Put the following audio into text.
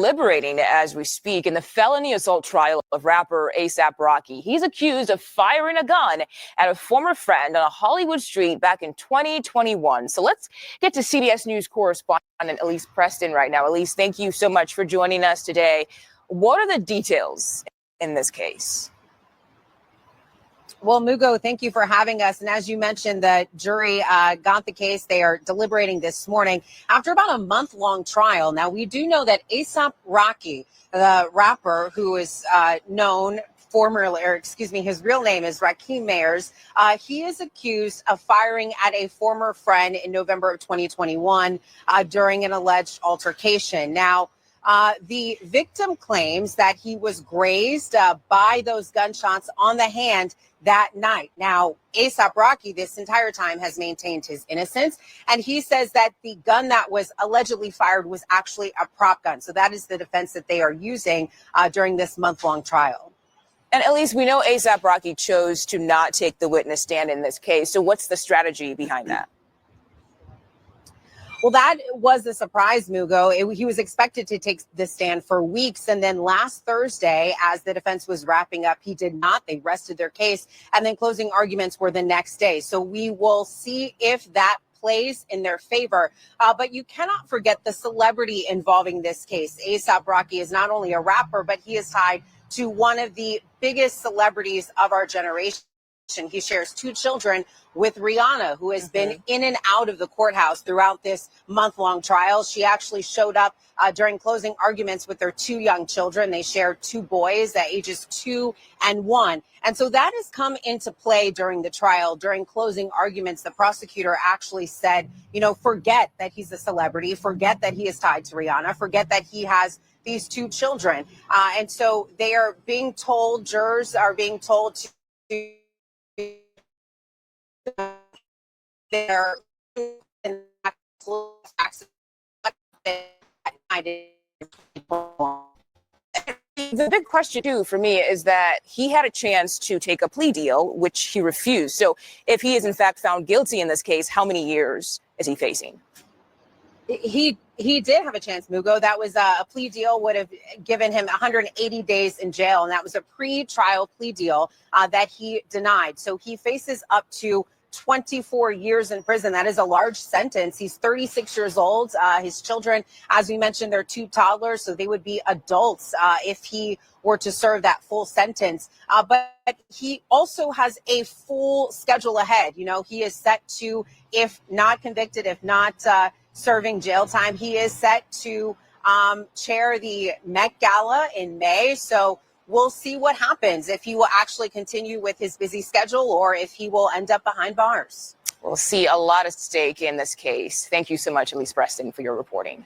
deliberating as we speak in the felony assault trial of rapper A AP Rocky. He's accused of firing a gun at a former friend on a Hollywood street back in 2021. So let's get to CBS News correspondent Elise Preston right now. Elise, thank you so much for joining us today. What are the details in this case? Well, Mugo, thank you for having us. And as you mentioned, the jury got the case. They are deliberating this morning after about a month-long trial. Now, we do know that A AP Rocky, the rapper who is known formerly, or excuse me, his real name is Raheem Mayers. He is accused of firing at a former friend in November of 2021 during an alleged altercation. Now, the victim claims that he was grazed by those gunshots on the hand that night. Now, A AP Rocky this entire time has maintained his innocence, and he says that the gun that was allegedly fired was actually a prop gun. So that is the defense that they are using during this month-long trial. And at least we know A AP Rocky chose to not take the witness stand in this case. So what's the strategy behind that? Well, that was a surprise, Mugo. He was expected to take the stand for weeks. And then last Thursday, as the defense was wrapping up, he did not. They rested their case. And then closing arguments were the next day. So we will see if that plays in their favor. But you cannot forget the celebrity involving this case. A AP Rocky is not only a rapper, but he is tied to one of the biggest celebrities of our generation. He shares 2 children with Rihanna, who has been in and out of the courthouse throughout this month-long trial. She actually showed up during closing arguments with their 2 young children. They share 2 boys at ages 2 and 1. And so that has come into play during the trial. During closing arguments, the prosecutor actually said, forget that he's a celebrity, forget that he is tied to Rihanna, forget that he has these 2 children. And so they are being told, jurors are being told to their the big question too for me is that he had a chance to take a plea deal, which he refused. So if he is in fact found guilty in this case, how many years is he facing? He did have a chance, Mugo. That was a plea deal, would have given him 180 days in jail. And that was a pre-trial plea deal that he denied. So he faces up to 24 years in prison. That is a large sentence. He's 36 years old. His children, as we mentioned, they're 2 toddlers, so they would be adults if he were to serve that full sentence. But he also has a full schedule ahead. He is set to, if not convicted, if not serving jail time, he is set to chair the Met Gala in May. So we'll see what happens, if he will actually continue with his busy schedule or if he will end up behind bars. We'll see a lot at stake in this case. Thank you so much, Elise Preston, for your reporting.